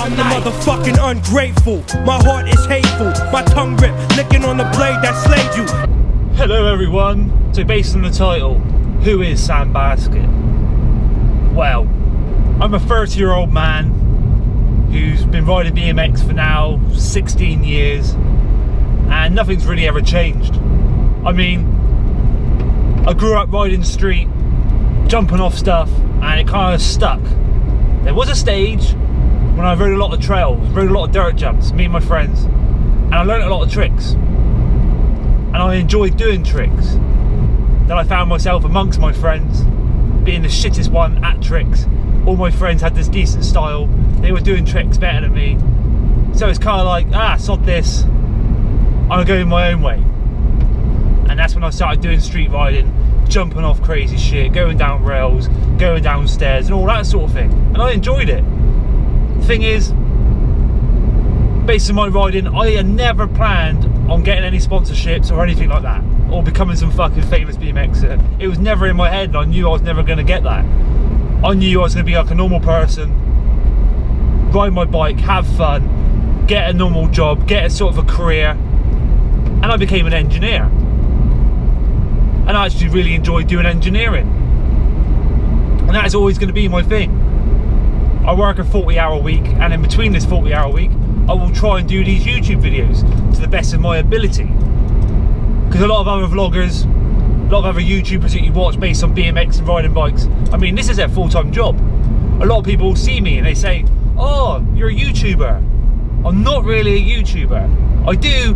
I'm the motherfucking ungrateful. My heart is hateful. My tongue ripped, licking on the blade that slayed you. Hello everyone. So based on the title, who is Sam Baskett? Well, I'm a 30-year-old man who's been riding BMX for now 16 years and nothing's really ever changed. I mean, I grew up riding the street, jumping off stuff, and it kind of stuck. There was a stage when I rode a lot of trails, rode a lot of dirt jumps, me and my friends, and I learned a lot of tricks. And I enjoyed doing tricks. Then I found myself amongst my friends, being the shittest one at tricks. All my friends had this decent style, they were doing tricks better than me. So it's kind of like, sod this, I'm going my own way. And that's when I started doing street riding, jumping off crazy shit, going down rails, going down stairs and all that sort of thing. And I enjoyed it. The thing is, based on my riding, I had never planned on getting any sponsorships or anything like that, or becoming some fucking famous BMXer. It was never in my head, and I knew I was never going to get that. I knew I was going to be like a normal person, ride my bike, have fun, get a normal job, get a sort of a career, and I became an engineer. And I actually really enjoyed doing engineering. And that is always going to be my thing. I work a 40-hour week, and in between this 40-hour week, I will try and do these YouTube videos to the best of my ability. Because a lot of other vloggers, a lot of other YouTubers that you watch based on BMX and riding bikes, I mean, this is their full-time job. A lot of people see me and they say, oh, you're a YouTuber. I'm not really a YouTuber. I do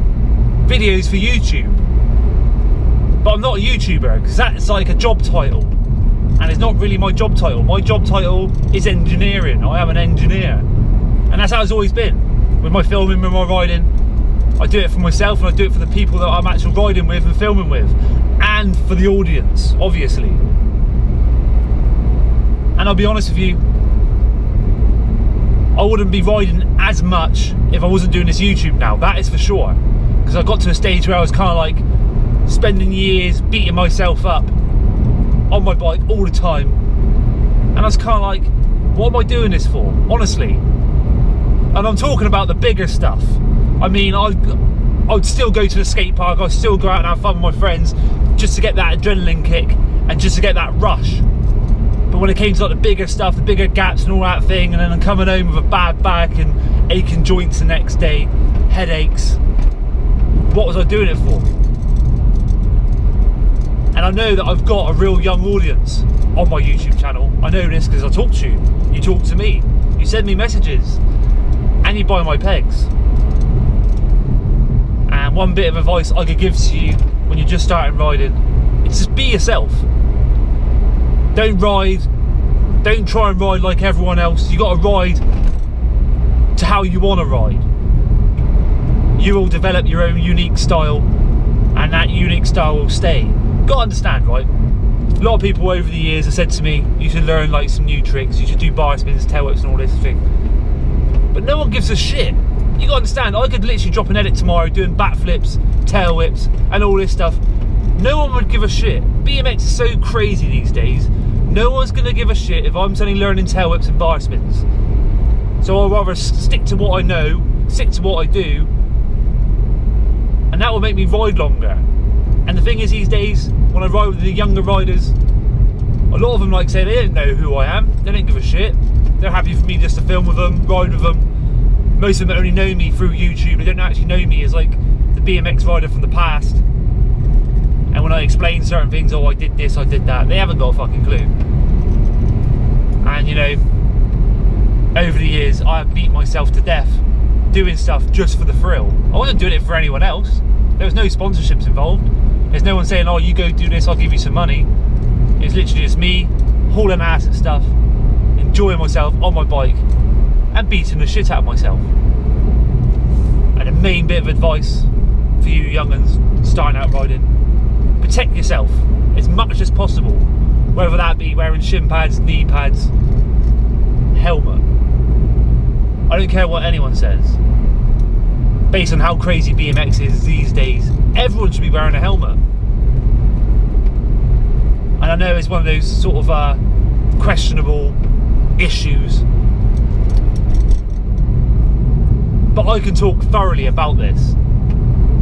videos for YouTube. But I'm not a YouTuber, because that's like a job title, and it's not really my job title. My job title is engineering. I am an engineer, and that's how it's always been. With my filming, with my riding, I do it for myself, and I do it for the people that I'm actually riding with and filming with, and for the audience, obviously. And I'll be honest with you, I wouldn't be riding as much if I wasn't doing this YouTube now, that is for sure. Because I got to a stage where I was kind of like, spending years beating myself up on my bike all the time, and I was kind of like, what am I doing this for, honestly? And I'm talking about the bigger stuff. I mean, I'd still go to the skate park, I'd still go out and have fun with my friends just to get that adrenaline kick and just to get that rush. But when it came to like the bigger stuff, the bigger gaps and all that thing, and then I'm coming home with a bad back and aching joints the next day, headaches, what was I doing it for? And I know that I've got a real young audience on my YouTube channel. I know this because I talk to you. You talk to me. You send me messages. And you buy my pegs. And one bit of advice I could give to you when you're just starting riding, it's just be yourself. Don't ride. Don't try and ride like everyone else. You got to ride to how you want to ride. You will develop your own unique style, and that unique style will stay. Gotta understand, right? A lot of people over the years have said to me, you should learn like some new tricks, you should do bar spins, tail whips and all this thing. But no one gives a shit. You gotta understand, I could literally drop an edit tomorrow doing backflips, tail whips and all this stuff. No one would give a shit. BMX is so crazy these days. No one's gonna give a shit if I'm suddenly learning tail whips and bar spins. So I'd rather stick to what I know, stick to what I do, and that will make me ride longer. And the thing is, these days, when I ride with the younger riders, a lot of them, like say, they don't know who I am. They don't give a shit. They're happy for me just to film with them, ride with them. Most of them only know me through YouTube. They don't actually know me as like the BMX rider from the past. And when I explain certain things, oh, I did this, I did that, they haven't got a fucking clue. And you know, over the years, I have beat myself to death doing stuff just for the thrill. I wasn't doing it for anyone else. There was no sponsorships involved. There's no one saying, oh, you go do this, I'll give you some money. It's literally just me hauling ass and stuff, enjoying myself on my bike and beating the shit out of myself. And the main bit of advice for you young'uns starting out riding, protect yourself as much as possible, whether that be wearing shin pads, knee pads, helmet. I don't care what anyone says. Based on how crazy BMX is these days, everyone should be wearing a helmet. And I know it's one of those sort of questionable issues, I can talk thoroughly about this.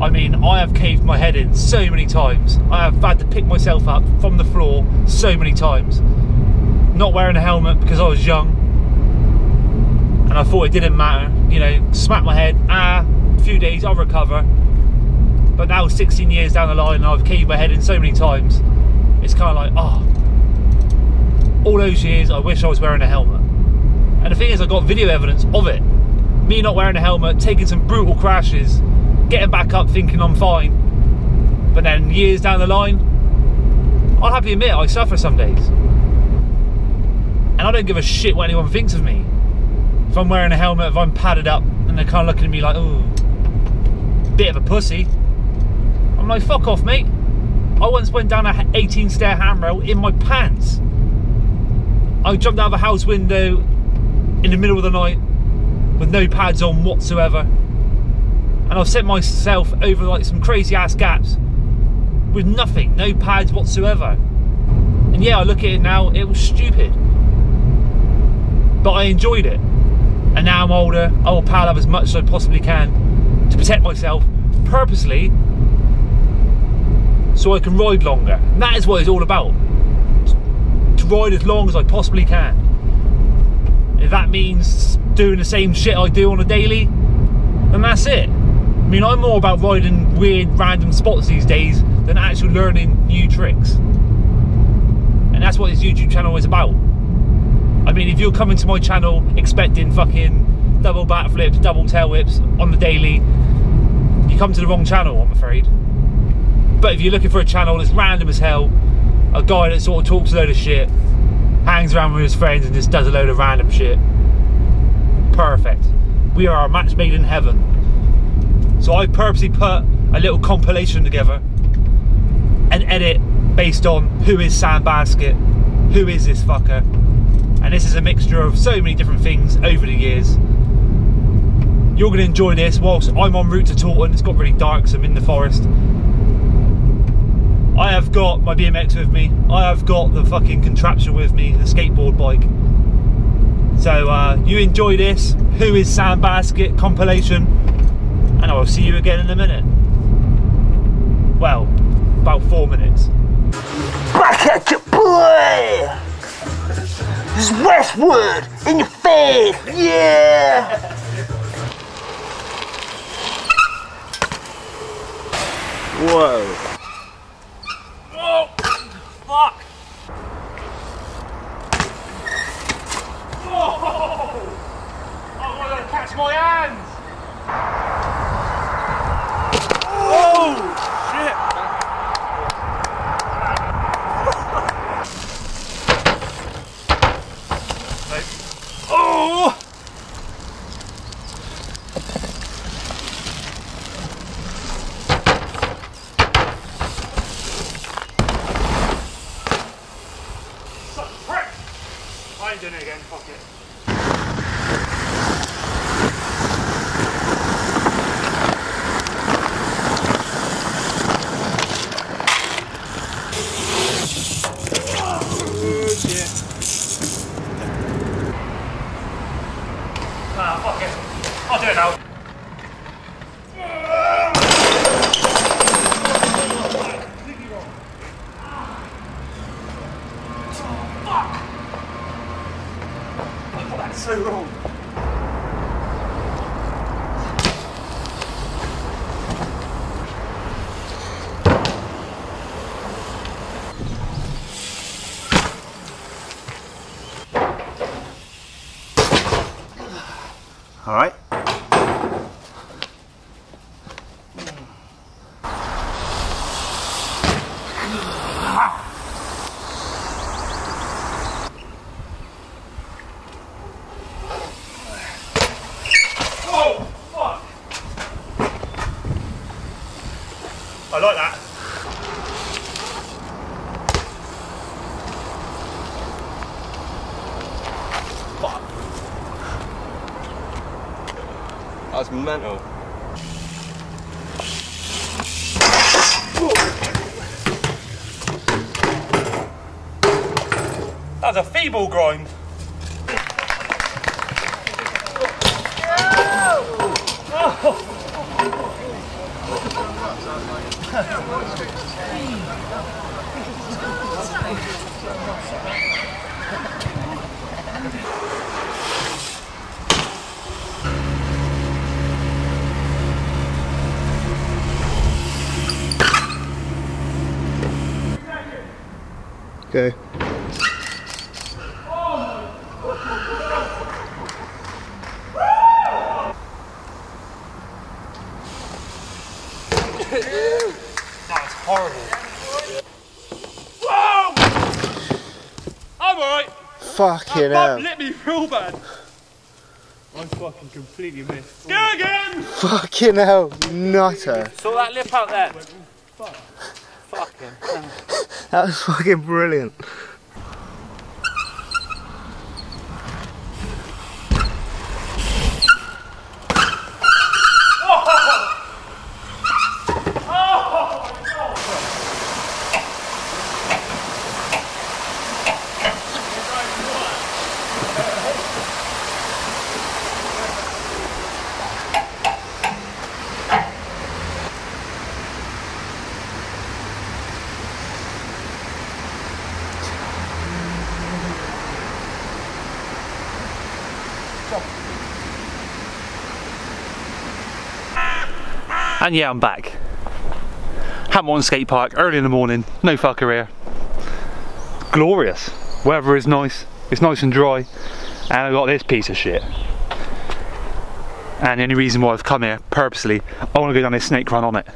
I mean, I have caved my head in so many times. I have had to pick myself up from the floor so many times. Not wearing a helmet because I was young and I thought it didn't matter. You know, smack my head, a few days, I'll recover. But now 16 years down the line, I've caved my head in so many times. It's kind of like, oh, all those years I wish I was wearing a helmet. And the thing is, I got video evidence of it. Me not wearing a helmet, taking some brutal crashes, getting back up thinking I'm fine, but then years down the line, I'll happily admit I suffer some days. And I don't give a shit what anyone thinks of me. If I'm wearing a helmet, if I'm padded up, and they're kind of looking at me like, oh, bit of a pussy, I'm like, fuck off, mate. I once went down a 18-stair handrail in my pants. I jumped out of a house window in the middle of the night with no pads on whatsoever. And I've set myself over like some crazy ass gaps with nothing, no pads whatsoever. And yeah, I look at it now, it was stupid. But I enjoyed it. And now I'm older, I will pad up as much as I possibly can to protect myself purposely so I can ride longer. And that is what it's all about. To ride as long as I possibly can. If that means doing the same shit I do on a daily, then that's it. I mean, I'm more about riding weird random spots these days than actually learning new tricks. And that's what this YouTube channel is about. I mean, if you're coming to my channel expecting fucking double backflips, double tail whips on the daily, you come to the wrong channel, I'm afraid. But if you're looking for a channel that's random as hell, a guy that sort of talks a load of shit, hangs around with his friends and just does a load of random shit, perfect. We are a match made in heaven. So I purposely put a little compilation together, an edit based on who is Sam Baskett, who is this fucker, and this is a mixture of so many different things over the years. You're going to enjoy this whilst I'm en route to Taunton. It's got really dark, so I'm in the forest. I have got my BMX with me, I have got the fucking contraption with me, the skateboard bike. So you enjoy this Who is Sam Baskett compilation, and I will see you again in a minute. Well, about 4 minutes. Back at you, boy! This is Westwood in your face, yeah! Whoa. Oh, fuck! Oh, I'm gonna catch my hands! Oh, shit! Oh! Such a prick! I ain't doing it again, fuck it. Fuck it. I'll do it now. Fuck! Oh, that's so wrong. All right. Oh, fuck! I like that. Fuck. That's mental. That was a feeble grind. Oh, Okay. That's horrible. Whoa! I'm alright. Fucking That hell. lit me real bad. I'm fucking completely missed. Go again! Fucking hell, nutter. Sort that lip out there. Fucking. That was fucking brilliant. And yeah, I'm back. Hamilton skate park, early in the morning, no fucker here. Glorious. Weather is nice, it's nice and dry, and I got this piece of shit. And the only reason why I've come here, purposely, I want to go down this snake run on it.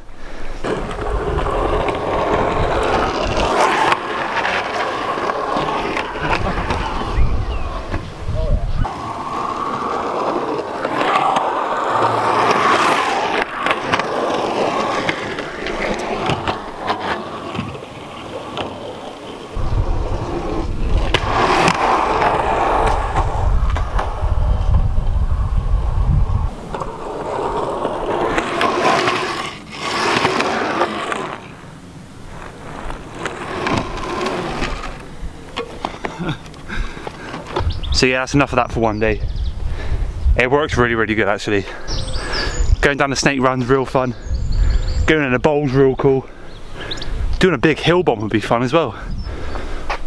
So yeah, that's enough of that for one day. It works really, really good actually. Going down the snake run's real fun. Going in the bowl's real cool. Doing a big hill bomb would be fun as well.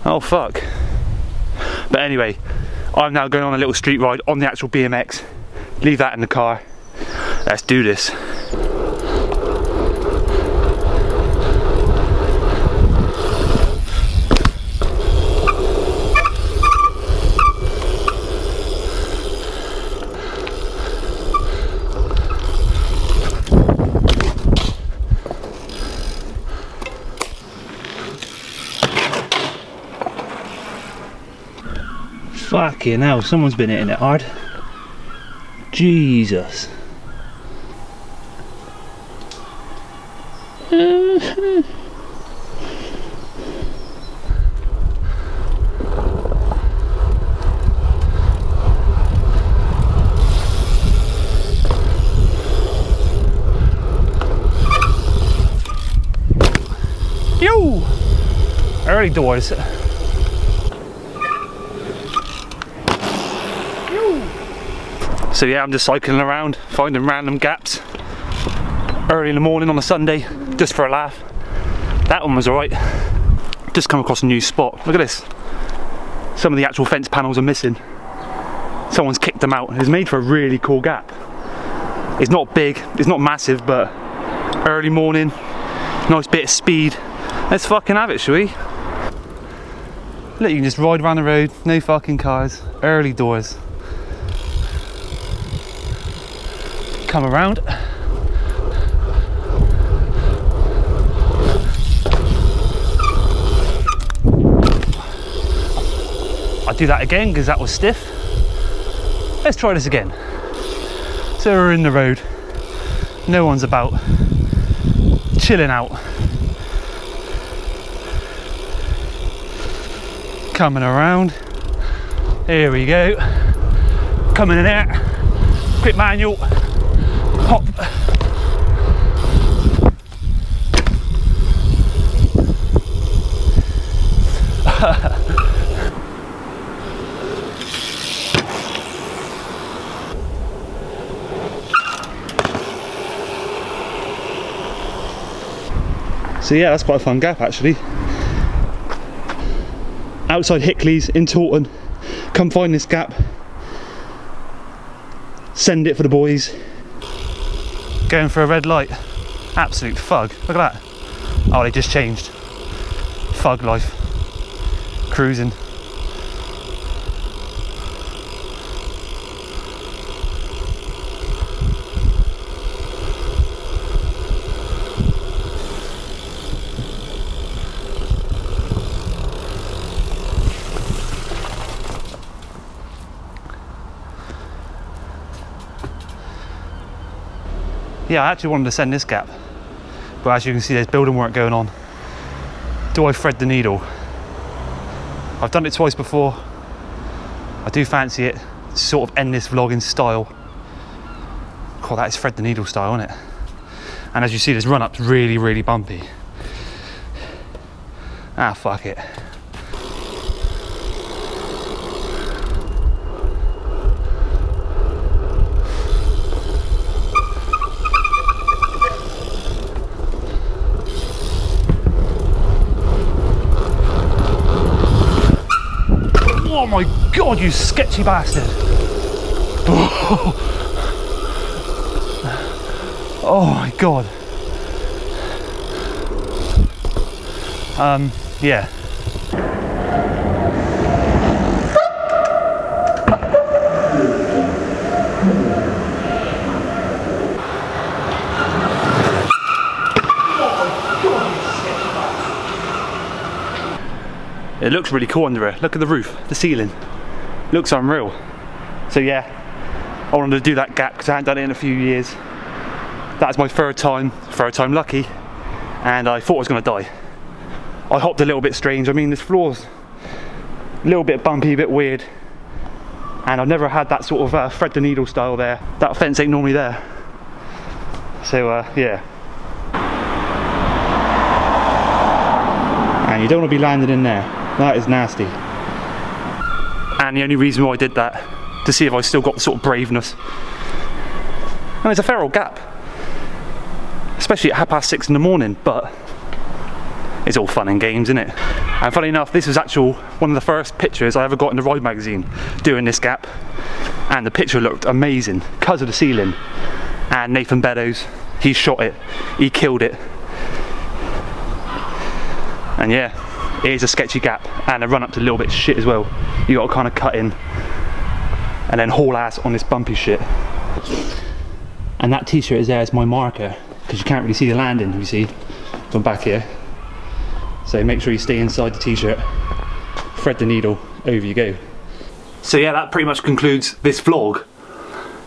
Oh fuck. But anyway, I'm now going on a little street ride on the actual BMX. Leave that in the car. Let's do this. Fucking hell, someone's been hitting it hard. Jesus. Yo! Early doors. So yeah, I'm just cycling around, finding random gaps early in the morning on a Sunday, just for a laugh. That one was alright. Just come across a new spot. Look at this. Some of the actual fence panels are missing. Someone's kicked them out. It's made for a really cool gap. It's not big, it's not massive, but early morning, nice bit of speed. Let's fucking have it, shall we? Look, you can just ride around the road, no fucking cars, early doors. Come around. I'll do that again because that was stiff. Let's try this again. So we're in the road, no one's about, chilling out. Coming around, here we go. Coming in there, quick manual. Hop. So yeah, that's quite a fun gap actually. Outside Hickley's in Taunton. Come find this gap. Send it for the boys. Going for a red light. Absolute fug. Look at that. Oh, they just changed. Fug life. Cruising. Yeah, I actually wanted to send this gap, but as you can see there's building work going on. Do I thread the needle? I've done it twice before. I do fancy it to sort of end this vlog in style. God, that is thread the needle style, isn't it? And as you see, this run up's really, really bumpy. Ah, fuck it. Oh my god, you sketchy bastard! Oh my god. Yeah. It looks really cool under here. Look at the roof, the ceiling. Looks unreal. So yeah, I wanted to do that gap because I hadn't done it in a few years. That's my third time lucky, and I thought I was going to die. I hopped a little bit strange. I mean, this floor's a little bit bumpy, a bit weird, and I've never had that sort of thread the needle style there. That fence ain't normally there. So yeah. And you don't want to be landing in there. That is nasty. And the only reason why I did that, to see if I still got the sort of braveness. And it's a feral gap, especially at 6:30 in the morning, but it's all fun and games, isn't it? And funny enough, this was one of the first pictures I ever got in the Ride magazine doing this gap, and the picture looked amazing because of the ceiling. And Nathan Beddoes, he shot it, he killed it. And yeah, it is a sketchy gap, and the run up's a little bit shit as well. You got to kind of cut in and then haul ass on this bumpy shit. And that t-shirt is there as my marker because you can't really see the landing, you see, from back here. So make sure you stay inside the t-shirt, thread the needle, over you go. So yeah, that pretty much concludes this vlog.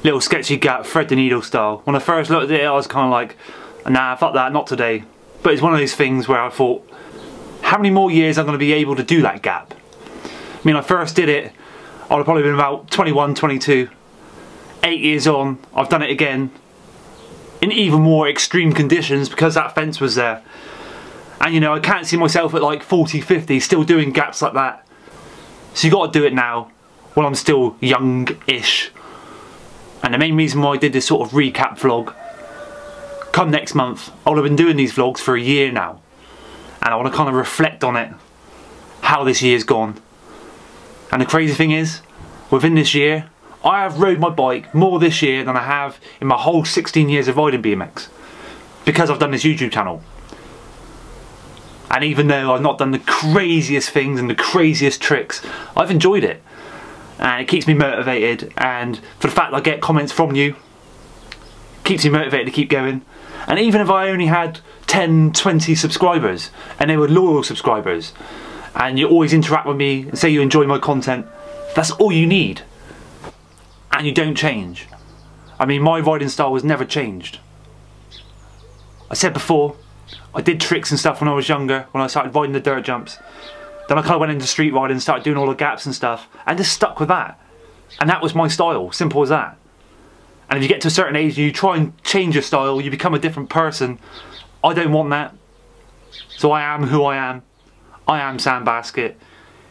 Little sketchy gap, thread the needle style. When I first looked at it, I was kind of like, nah, fuck that, not today. But it's one of those things where I thought, how many more years I'm going to be able to do that gap? I mean, I first did it, I would have probably been about 21, 22. 8 years on, I've done it again in even more extreme conditions because that fence was there. And you know, I can't see myself at like 40, 50 still doing gaps like that. So you got to do it now while I'm still young-ish. And the main reason why I did this sort of recap vlog, come next month, I'll have been doing these vlogs for a year now. And I want to kind of reflect on it, how this year's gone. And the crazy thing is, within this year, I have rode my bike more this year than I have in my whole 16 years of riding BMX. Because I've done this YouTube channel. And even though I've not done the craziest things and the craziest tricks, I've enjoyed it. And it keeps me motivated, and for the fact that I get comments from you, keeps me motivated to keep going. And even if I only had 10, 20 subscribers, and they were loyal subscribers, and you always interact with me and say you enjoy my content, that's all you need. And you don't change. I mean, my riding style has never changed. I said before, I did tricks and stuff when I was younger, when I started riding the dirt jumps. Then I kind of went into street riding and started doing all the gaps and stuff, and just stuck with that. And that was my style, simple as that. And if you get to a certain age and you try and change your style, you become a different person. I don't want that. So I am who I am. I am Sam Baskett,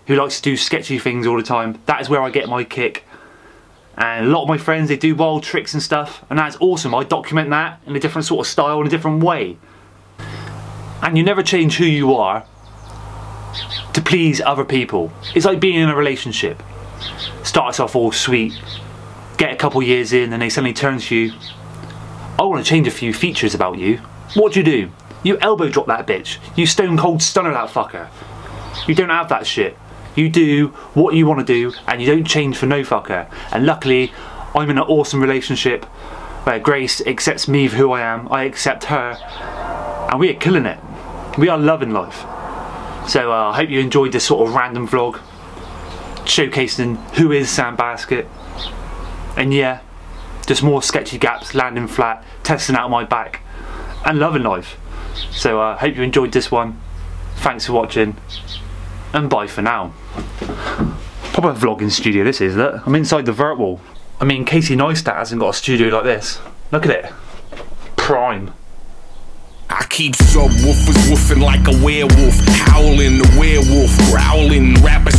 who likes to do sketchy things all the time. That is where I get my kick. And a lot of my friends, they do wild tricks and stuff, and that's awesome. I document that in a different sort of style, in a different way. And you never change who you are to please other people. It's like being in a relationship. Starts off all sweet, get a couple years in and they suddenly turn to you, I want to change a few features about you. What do? You elbow drop that bitch. You stone cold stunner that fucker. You don't have that shit. You do what you want to do and you don't change for no fucker. And luckily I'm in an awesome relationship where Grace accepts me for who I am, I accept her, and we are killing it. We are loving life. So I hope you enjoyed this sort of random vlog showcasing who is Sam Baskett. And yeah, just more sketchy gaps, landing flat, testing out my back, and loving life. So I hope you enjoyed this one. Thanks for watching, and bye for now. Proper vlogging studio this is, look. I'm inside the vert wall. I mean, Casey Neistat hasn't got a studio like this. Look at it. Prime. I keep subwoofers woofing like a werewolf, howling the werewolf, growling, rappers